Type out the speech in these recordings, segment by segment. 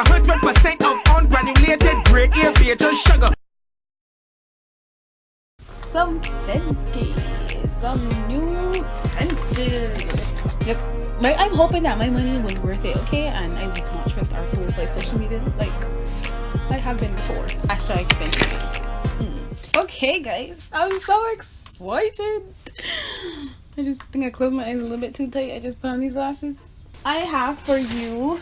100% of ungranulated grade A betel sugar. Some Fenty, some new Fenty. Yes, I'm hoping that my money was worth it, okay? And I was not tricked or fooled by social media like I have been before. Hashtag Fenty, guys. Okay, guys, I'm so excited. I just think I closed my eyes a little bit too tight. I just put on these lashes. I have for you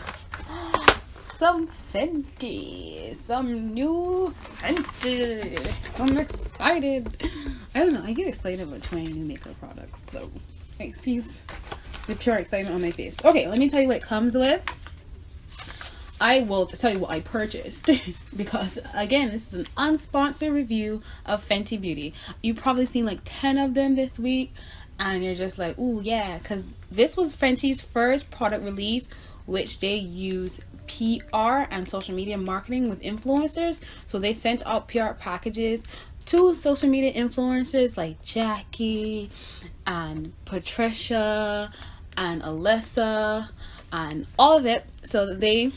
some Fenty, some new Fenty. I'm excited. I don't know, I get excited about trying new makeup products, so excuse the pure excitement on my face. Okay, let me tell you what it comes with. I will tell you what I purchased because again, this is an unsponsored review of Fenty Beauty. You've probably seen like 10 of them this week and you're just like, ooh yeah, because this was Fenty's first product release, which they use PR and social media marketing with influencers. So they sent out PR packages to social media influencers like Jackie and Patricia and Alyssa and all of it. So that they, even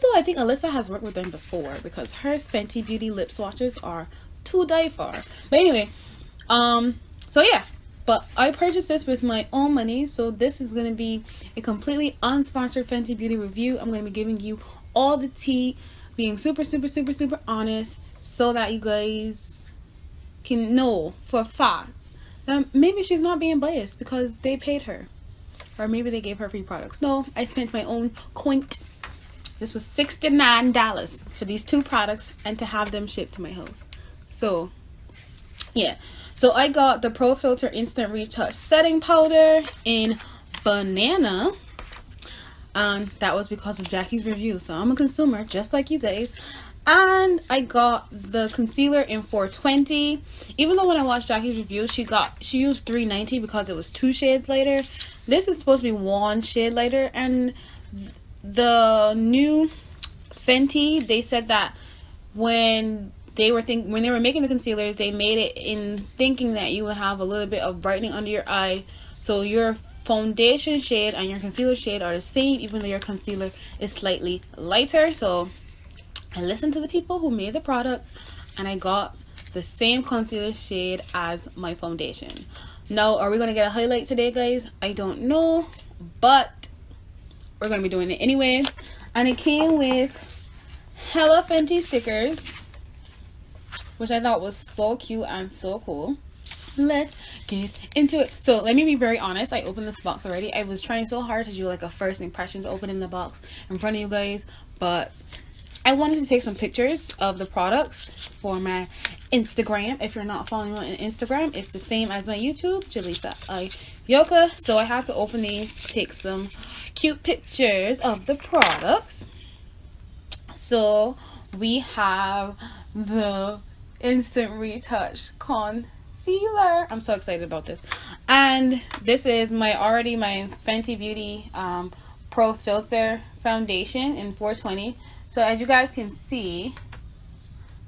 though I think Alyssa has worked with them before because her Fenty Beauty lip swatches are to die for. But anyway, so yeah. But I purchased this with my own money, so this is going to be a completely unsponsored Fenty Beauty review. I'm going to be giving you all the tea, being super honest, so that you guys can know for a fact that maybe she's not being biased because they paid her. Or maybe they gave her free products. No, I spent my own coin. This was $69 for these two products and to have them shipped to my house. So, yeah. So I got the Pro Filter Instant Retouch Setting Powder in Banana. And that was because of Jackie's review. So I'm a consumer just like you guys. And I got the concealer in 420. Even though when I watched Jackie's review, she used 390 because it was 2 shades lighter. This is supposed to be 1 shade lighter. And the new Fenty, they said that when they were making the concealers, they made it in thinking that you would have a little bit of brightening under your eye, so your foundation shade and your concealer shade are the same, even though your concealer is slightly lighter. So I listened to the people who made the product and I got the same concealer shade as my foundation. Now, are we going to get a highlight today, guys? I don't know, but we're going to be doing it anyway. And it came with hella Fenty stickers, which I thought was so cute and so cool. Let's get into it. So let me be very honest, I opened this box already. I was trying so hard to do like a first impressions opening the box in front of you guys, but I wanted to take some pictures of the products for my Instagram. If you're not following me on Instagram, it's the same as my YouTube, Jaleesa Ayoka. So I have to open these, take some cute pictures of the products. So we have the Instant Retouch Concealer. I'm so excited about this. And this is my Fenty Beauty Pro Filter Foundation in 420. So as you guys can see,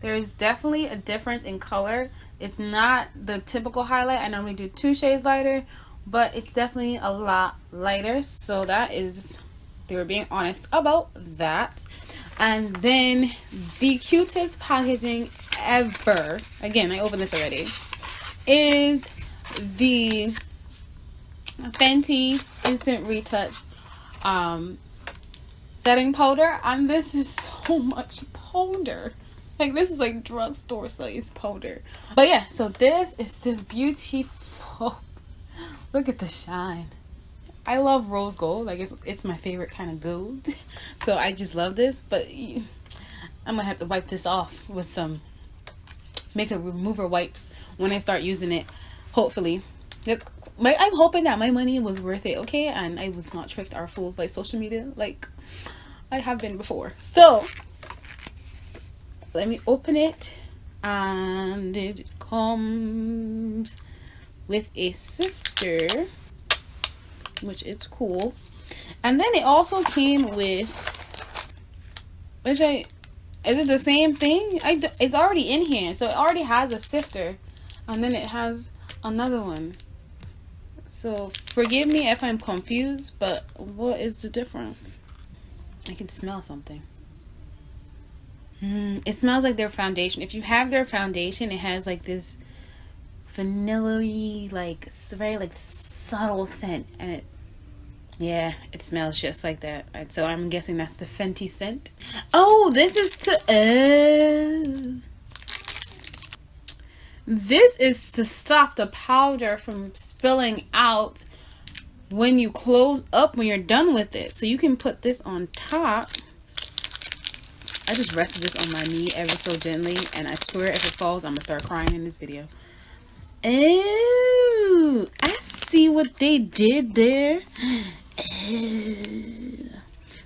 there's definitely a difference in color. It's not the typical highlight. I normally do 2 shades lighter, but it's definitely a lot lighter. So that is, they were being honest about that. And then the cutest packaging ever, again, I opened this already, is the Fenty Instant Retouch setting powder. And this is so much powder. Like, this is like drugstore size powder. But yeah, so this is this beautiful, look at the shine. I love rose gold. Like, it's my favorite kind of gold. So I just love this. But I'm gonna have to wipe this off with some makeup remover wipes when I start using it, hopefully. I'm hoping that my money was worth it, okay? And I was not tricked or fooled by social media like I have been before. So let me open it. And it comes with a sifter, which is cool. And then it also came with, is it the same thing? It's already in here, so it already has a sifter, and then it has another one. So forgive me if I'm confused, but what is the difference? I can smell something. It smells like their foundation. If you have their foundation, it has like this vanilla-y, like very like subtle scent, and it smells just like that. So I'm guessing that's the Fenty scent. Oh, this is to stop the powder from spilling out when you close up, when you're done with it. So you can put this on top. I just rested this on my knee ever so gently, and I swear if it falls, I'm gonna start crying in this video. Oh, I see what they did there. Oh.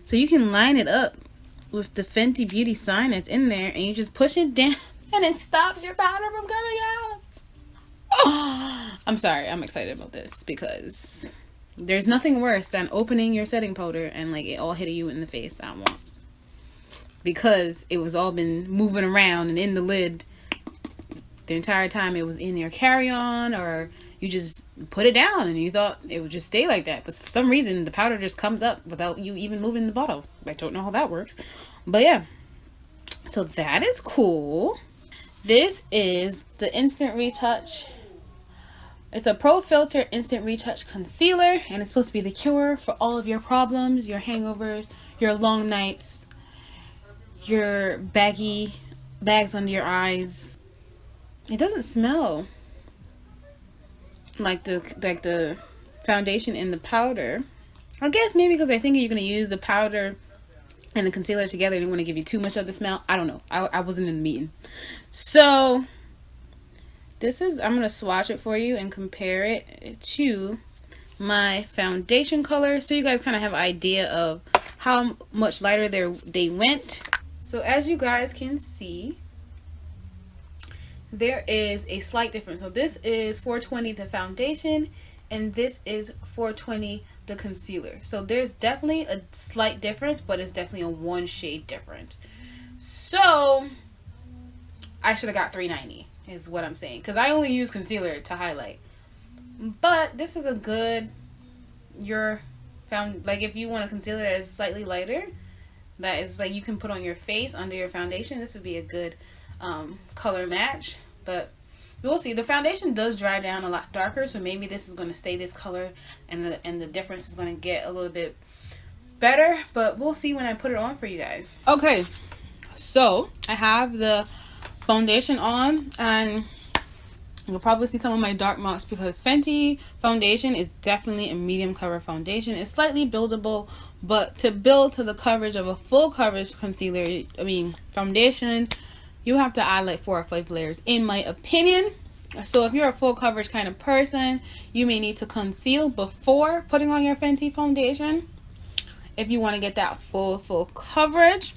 So you can line it up with the Fenty Beauty sign that's in there, and you just push it down, and it stops your powder from coming out. Oh, I'm sorry, I'm excited about this because there's nothing worse than opening your setting powder and like it all hitting you in the face at once, because it was all been moving around and in the lid the entire time it was in your carry-on, or you just put it down and you thought it would just stay like that, but for some reason the powder just comes up without you even moving the bottle. I don't know how that works, but yeah, so that is cool. This is the Instant Retouch. It's a Pro Filter Instant Retouch Concealer, and it's supposed to be the cure for all of your problems, your hangovers, your long nights, your bags under your eyes. It doesn't smell like the foundation and the powder. I guess maybe because I think you're going to use the powder and the concealer together and they want to give you too much of the smell. I don't know. I wasn't in the meeting. So this is, I'm going to swatch it for you and compare it to my foundation color, so you guys kind of have an idea of how much lighter they went. So as you guys can see, there is a slight difference. So this is 420 the foundation, and this is 420 the concealer. So there's definitely a slight difference, but it's definitely a 1 shade different. So I should have got 390 is what I'm saying, because I only use concealer to highlight. But this is a good, like if you want a concealer that is slightly lighter, that is like you can put on your face under your foundation, this would be a good color match. But we'll see. The foundation does dry down a lot darker, so maybe this is going to stay this color and the difference is going to get a little bit better, but we'll see when I put it on for you guys. Okay, so I have the foundation on, and you'll probably see some of my dark marks because Fenty foundation is definitely a medium cover foundation. It's slightly buildable, but to build to the coverage of a full coverage foundation, you have to add like 4 or 5 layers in my opinion. So if you're a full coverage kind of person, you may need to conceal before putting on your Fenty foundation if you want to get that full coverage.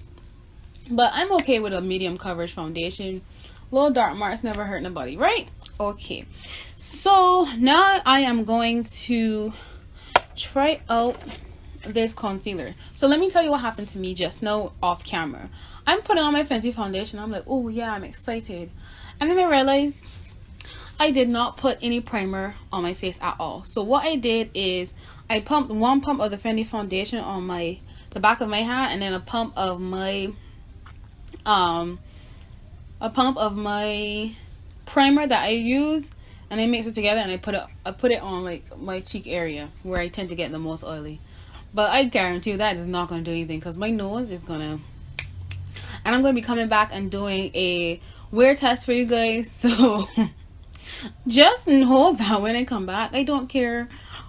But I'm okay with a medium coverage foundation. Little dark marks never hurt nobody, right? Okay, so now I am going to try out this concealer. So let me tell you what happened to me just now off camera. I'm putting on my Fenty foundation. I'm like, oh yeah, I'm excited. And then I realized I did not put any primer on my face at all. So what I did is I pumped 1 pump of the Fenty foundation on the back of my hand, and then a pump of my primer that I use, and I mix it together and I put it on like my cheek area where I tend to get the most oily. But I guarantee you that is not going to do anything, because my nose is gonna, and I'm going to be coming back and doing a wear test for you guys. So just know that when I come back, I don't care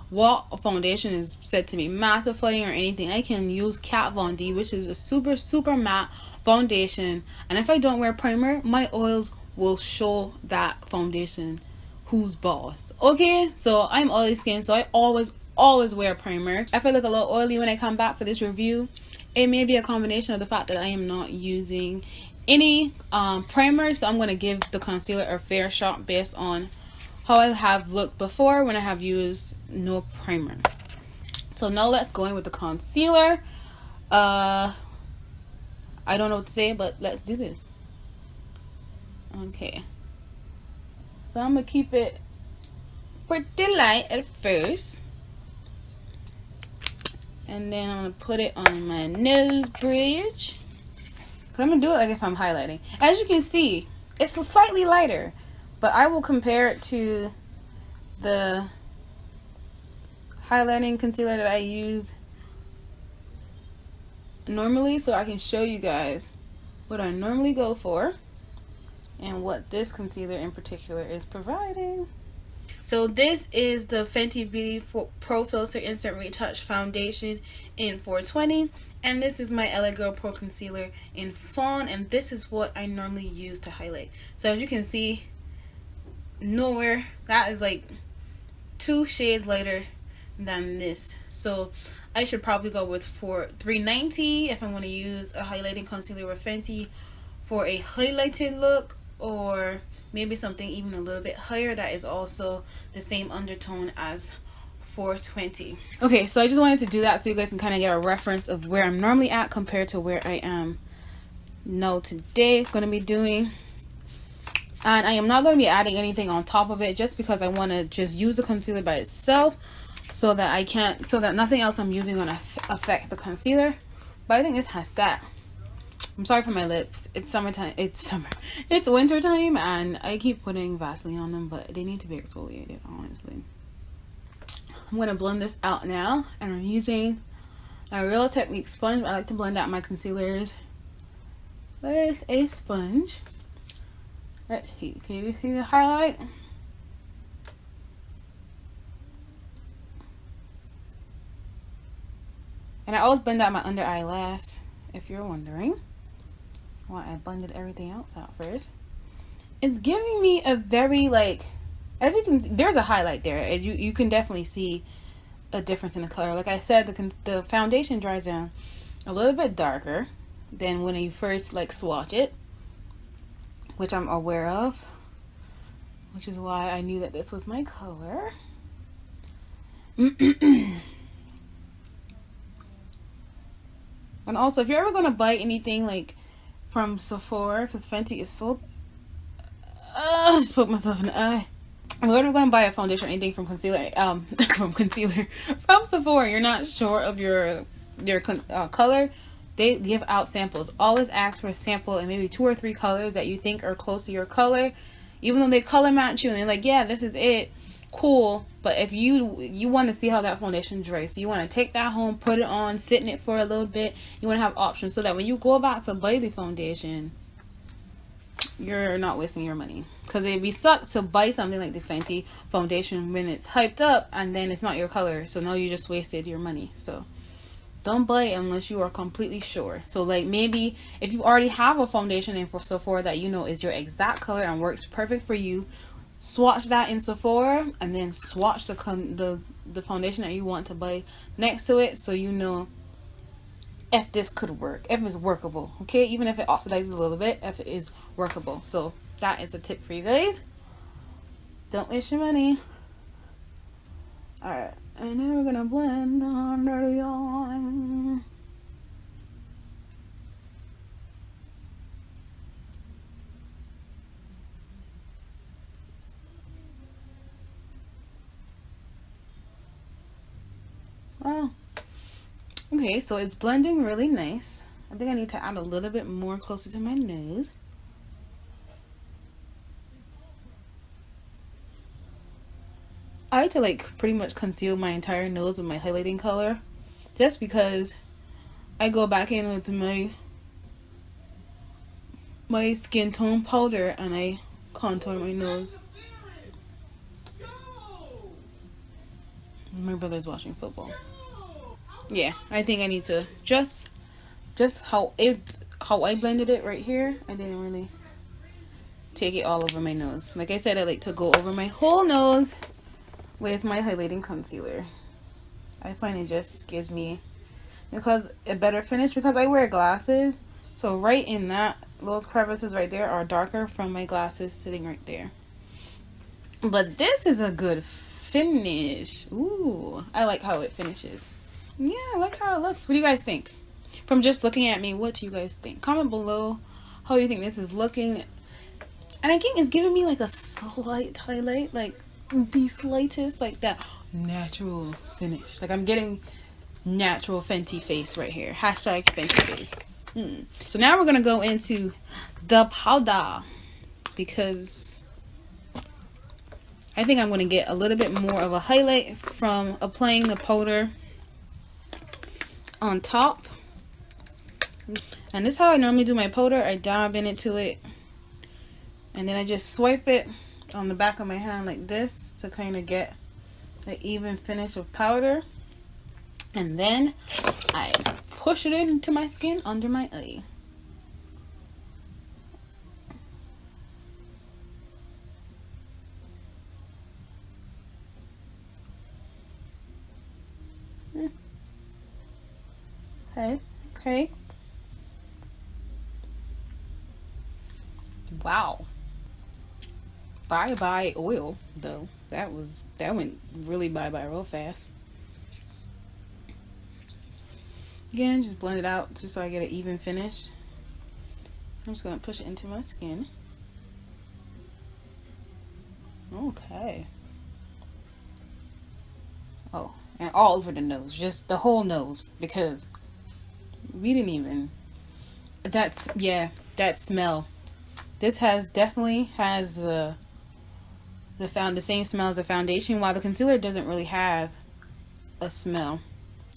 what foundation is said to be mattifying or anything. I can use Kat Von D, which is a super matte foundation, and if I don't wear primer, my oils will show that foundation who's boss. Okay, so I'm oily skin, so I always wear primer. If I look a little oily when I come back for this review, it may be a combination of the fact that I am not using any primer. So I'm going to give the concealer a fair shot based on how I have looked before when I have used no primer. So now let's go in with the concealer. I don't know what to say, but let's do this. Okay, so I'm gonna keep it pretty light at first. And then I'm going to put it on my nose bridge. So I'm going to do it like if I'm highlighting. As you can see, it's slightly lighter. But I will compare it to the highlighting concealer that I use normally, so I can show you guys what I normally go for and what this concealer in particular is providing. So this is the Fenty Beauty Pro Filter Instant Retouch Foundation in 420, and this is my LA Girl Pro Concealer in Fawn, and this is what I normally use to highlight. So as you can see, nowhere, that is like 2 shades lighter than this. So I should probably go with $390 if I'm going to use a highlighting concealer with Fenty for a highlighted look, or maybe something even a little bit higher that is also the same undertone as 420. Okay, so I just wanted to do that so you guys can kind of get a reference of where I'm normally at compared to where I am now today going to be doing. And I am not going to be adding anything on top of it just because I want to just use the concealer by itself so that nothing else I'm using going to affect the concealer. But I think this has sat. I'm sorry for my lips. It's summertime. It's winter time, and I keep putting Vaseline on them, but they need to be exfoliated, honestly. I'm going to blend this out now, and I'm using a Real Technique sponge. I like to blend out my concealers with a sponge. Right here. Can you highlight? And I always blend out my under eyelash, if you're wondering why I blended everything else out first. It's giving me a very, like, as you can, there's a highlight there, and you can definitely see a difference in the color. Like I said, the foundation dries down a little bit darker than when you first like swatch it, which I'm aware of, which is why I knew that this was my color. And also, if you're ever going to buy anything like from Sephora, because Fenty is so... I just poked myself in the eye. If you're ever going to buy a foundation or anything from from Sephora, you're not sure of your color, they give out samples. Always ask for a sample and maybe 2 or 3 colors that you think are close to your color. Even though they color match you and they're like, yeah, this is it. Cool. But if you want to see how that foundation dries, so you want to take that home, put it on, sit in it for a little bit. You want to have options so that when you go back to buy the foundation, you're not wasting your money. Because it'd be suck to buy something like the Fenty foundation when it's hyped up and then it's not your color. So now you just wasted your money. So don't buy it unless you are completely sure. So like maybe if you already have a foundation in for Sephora that you know is your exact color and works perfect for you, swatch that in Sephora and then swatch the foundation that you want to buy next to it, so you know if this could work, if it's workable. Okay, even if it oxidizes a little bit, if it is workable. So that is a tip for you guys. Don't waste your money. Alright, and then we're gonna blend under the eye. Wow. Okay, so it's blending really nice. I think I need to add a little bit more closer to my nose. I like to like pretty much conceal my entire nose with my highlighting color, just because I go back in with my skin tone powder and I contour my nose. My brother's watching football. Yeah, I think I need to just how I blended it right here. I didn't really take it all over my nose. Like I said, I like to go over my whole nose with my highlighting concealer. I find it just gives me a better finish because I wear glasses. So right in those crevices right there are darker from my glasses sitting right there. But this is a good finish. Ooh, I like how it finishes. Yeah, I like how it looks. What do you guys think? From just looking at me, what do you guys think? Comment below how you think this is looking. And I think it's giving me like a slight highlight, like the slightest, like that natural finish. Like I'm getting natural Fenty face right here. Hashtag Fenty face. So now we're gonna go into the powder, because I think I'm gonna get a little bit more of a highlight from applying the powder on top. And this is how I normally do my powder. I dab into it, and then I just swipe it on the back of my hand like this to kind of get an even finish of powder. And then I push it into my skin under my eye. Okay. Wow. Bye oil though. That went really bye real fast. Again, just blend it out just so I get an even finish. I'm just gonna push it into my skin. Okay. Oh, and all over the nose, just the whole nose, because we didn't even. That smell. This definitely has the same smell as the foundation, while the concealer doesn't really have a smell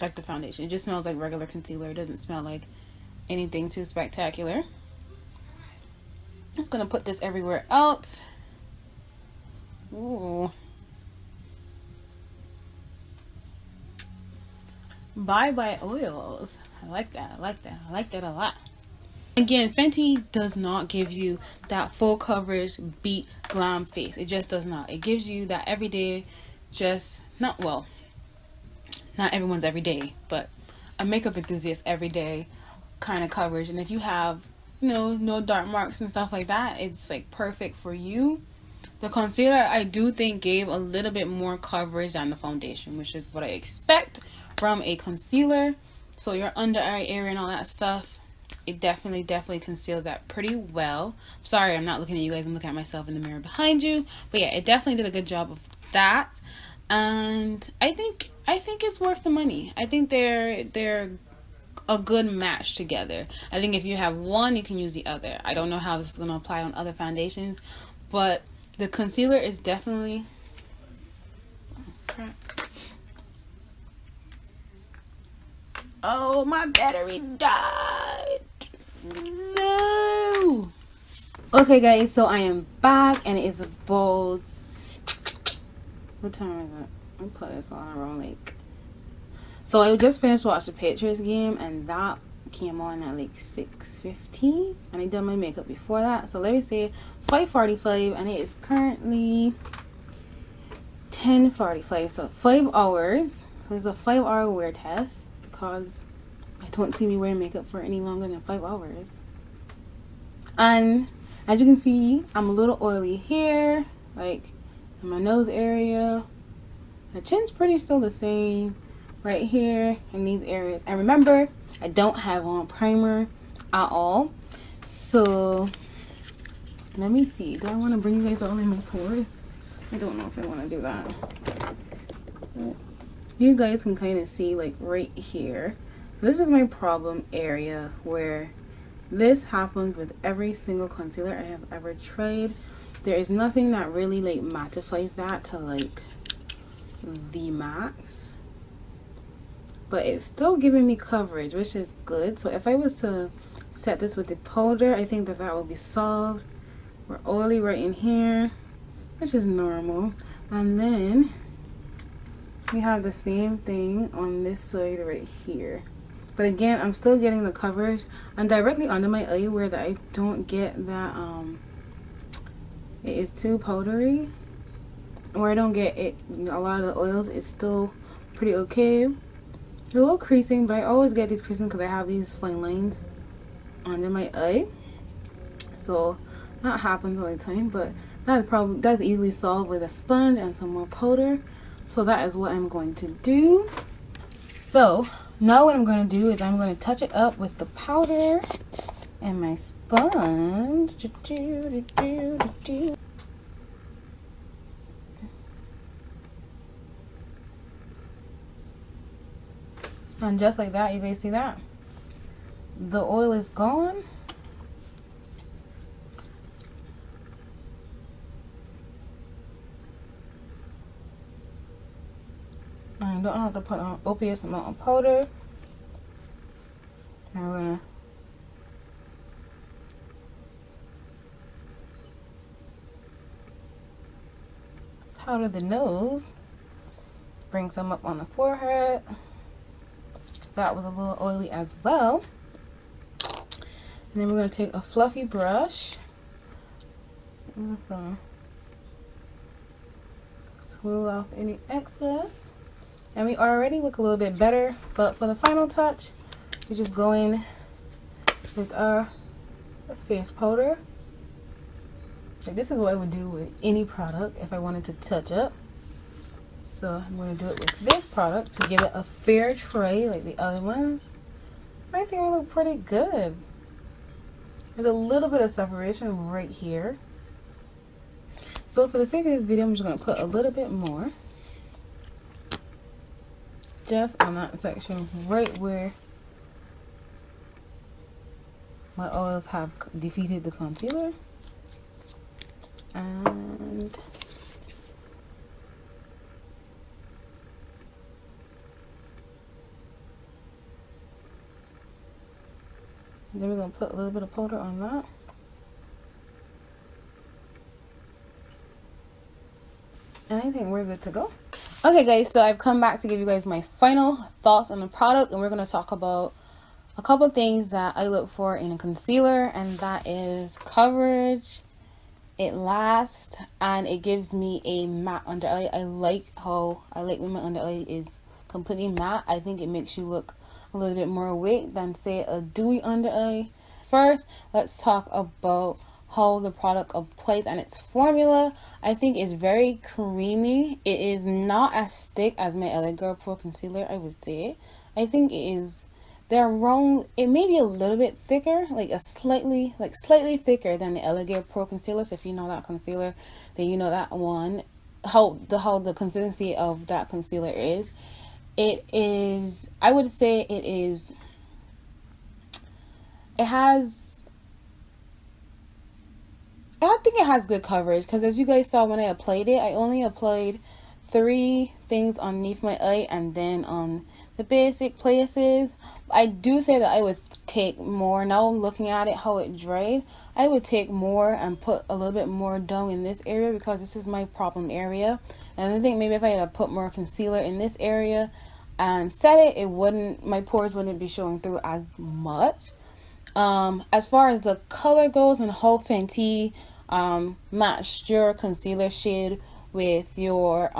like the foundation. It just smells like regular concealer. It doesn't smell like anything too spectacular. I'm just gonna put this everywhere else. Ooh. Bye oils. I like that a lot. Again, Fenty does not give you that full coverage beat glam face. It just does not. It gives you that everyday, not everyone's everyday, but a makeup enthusiast everyday kind of coverage. And if you have, no dark marks and stuff like that, it's like perfect for you. The concealer, I do think, gave a little bit more coverage than the foundation, which is what I expect from a concealer. So your under eye area and all that stuff, it definitely conceals that pretty well. Sorry, I'm not looking at you guys. I'm looking at myself in the mirror behind you. But yeah, it definitely did a good job of that. And I think it's worth the money. I think they're a good match together. I think if you have one, you can use the other. I don't know how this is going to apply on other foundations, but the concealer is definitely... Oh, my battery died. No. Okay, guys, so I am back, and it is a bold... What time is it? I'll put this on around like... So I just finished watching the Patriots game, and that came on at like 6:15, and I did my makeup before that. So let me say 5:45, and it is currently 10:45. So 5 hours. So it's a 5-hour wear test, because I don't see me wearing makeup for any longer than 5 hours. And as you can see, I'm a little oily here, like in my nose area. The chin's pretty still the same right here in these areas. And remember, I don't have on primer at all. So let me see. Do I want to bring you guys all in my pores? I don't know if I want to do that. You guys can kind of see like right here. This is my problem area, where this happens with every single concealer I have ever tried. There is nothing that really like mattifies that to like the max, but it's still giving me coverage, which is good. So if I was to set this with the powder, I think that will be solved. We're oily right in here, which is normal, and then we have the same thing on this side right here. But again, I'm still getting the coverage, and directly under my eye where that I don't get that it is too powdery, or I don't get it, a lot of the oils. It's still pretty okay. A little creasing, but I always get these creasing because I have these fine lines under my eye. So that happens all the time, but that's easily solved with a sponge and some more powder. So that is what I'm going to do. So now what I'm going to do is I'm going to touch it up with the powder and my sponge. And just like that, you guys see that? The oil is gone. I don't have to put on copious amount of powder. And we're gonna powder the nose. Bring some up on the forehead. That was a little oily as well. And then we're gonna take a fluffy brush. I'm gonna smooth off any excess. And we already look a little bit better, but for the final touch, we just go in with our face powder. Like, this is what I would do with any product if I wanted to touch up. So I'm going to do it with this product to give it a fair tray like the other ones. I think we look pretty good. There's a little bit of separation right here. So for the sake of this video, I'm just going to put a little bit more. Just on that section right where my oils have defeated the concealer. And then we're going to put a little bit of powder on that. And I think we're good to go. Okay guys, so I've come back to give you guys my final thoughts on the product, and we're going to talk about a couple things that I look for in a concealer, and that is coverage, it lasts, and it gives me a matte under eye. I like when my under eye is completely matte. I think it makes you look a little bit more awake than say a dewy under eye. First, let's talk about how the product applies and its formula. I think it's very creamy. It is not as thick as my LA Girl Pro concealer, I would say. I think it is, they're wrong. It may be a little bit thicker, like slightly thicker than the LA Girl Pro concealer. So if you know that concealer, then you know that one, how the consistency of that concealer is. It is, I would say it is, I think it has good coverage, because as you guys saw when I applied it, I only applied 3 things underneath my eye and then on the basic places. I do say that I would take more. Now looking at it, how it dried, I would take more and put a little bit more down in this area, because this is my problem area. And I think maybe if I had put more concealer in this area and set it, it wouldn't, my pores wouldn't be showing through as much. As far as the color goes and how Fenty matched your concealer shade with your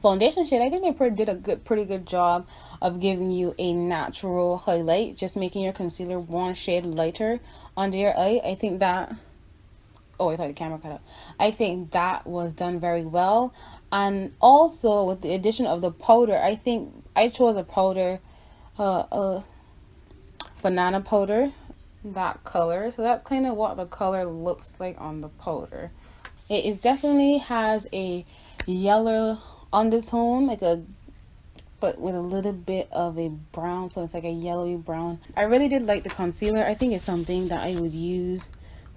foundation shade, I think they did a pretty good job of giving you a natural highlight, just making your concealer one shade lighter under your eye. I think that, oh, I thought the camera cut out. I think that was done very well. And also with the addition of the powder, I think I chose a powder, banana powder, that color. So that's kind of what the color looks like on the powder. It is definitely has a yellow undertone, but with a little bit of a brown, so it's like a yellowy brown. I really did like the concealer. I think it's something that I would use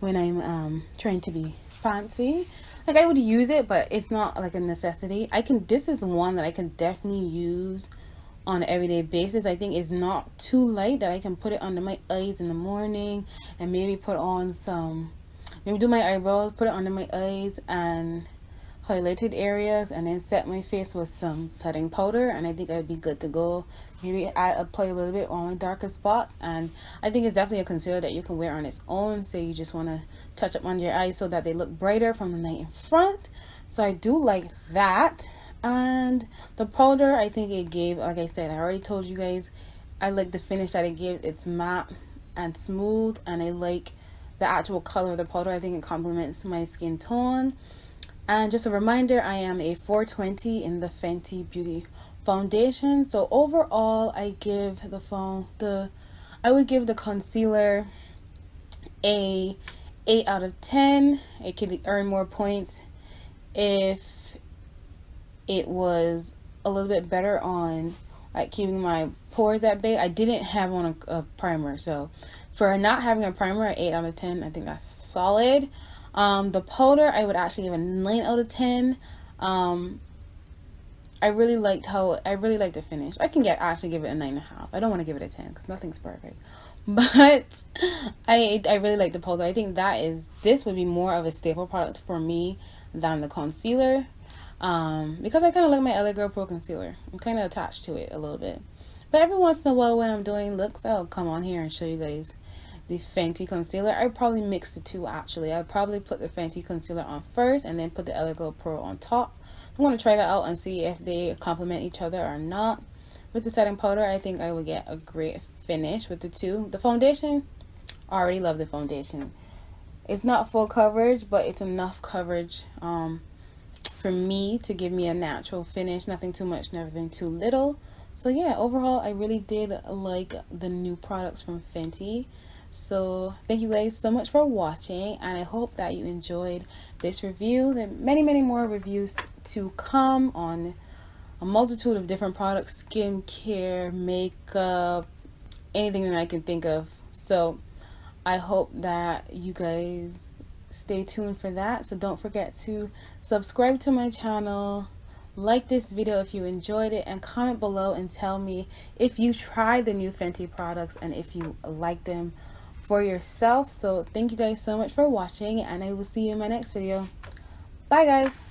when I'm trying to be fancy. Like, I would use it, but it's not like a necessity. This is one that I can definitely use on an everyday basis. I think it's not too light, that I can put it under my eyes in the morning and maybe put on some, maybe do my eyebrows, put it under my eyes and highlighted areas, and then set my face with some setting powder, and I think I'd be good to go. Maybe apply a little bit on my darker spots. And I think it's definitely a concealer that you can wear on its own. Say you just want to touch up under your eyes so that they look brighter from the night in front. So I do like that. And the powder, I think it gave, like I said, I already told you guys, I like the finish that it gave. It's matte and smooth, and I like the actual color of the powder. I think it complements my skin tone. And just a reminder, I am a 420 in the Fenty Beauty foundation. So overall, I would give the concealer a 8 out of 10. It could earn more points if it was a little bit better on like keeping my pores at bay. I didn't have on a primer, so for not having a primer, 8 out of 10. I think that's solid. The powder, I would actually give a 9 out of 10. I really liked the finish. I can actually give it a 9.5. I don't want to give it a 10 because nothing's perfect. But I really like the powder. I think this would be more of a staple product for me than the concealer. Because I kind of like my LA Girl Pro concealer. I'm kind of attached to it a little bit. But every once in a while when I'm doing looks, I'll come on here and show you guys the Fenty concealer. I probably mix the two actually. I'd probably put the Fenty concealer on first and then put the LA Girl Pro on top. I'm going to try that out and see if they complement each other or not. With the setting powder, I think I would get a great finish with the two. The foundation, I already love the foundation. It's not full coverage, but it's enough coverage for me to give me a natural finish. Nothing too much, nothing too little. So yeah, overall, I really did like the new products from Fenty. So thank you guys so much for watching, and I hope that you enjoyed this review. There are many more reviews to come on a multitude of different products, skincare, makeup, anything that I can think of. So I hope that you guys stay tuned for that. So don't forget to subscribe to my channel, like this video if you enjoyed it, and comment below and tell me if you tried the new Fenty products and if you like them for yourself. So thank you guys so much for watching, and I will see you in my next video. Bye guys.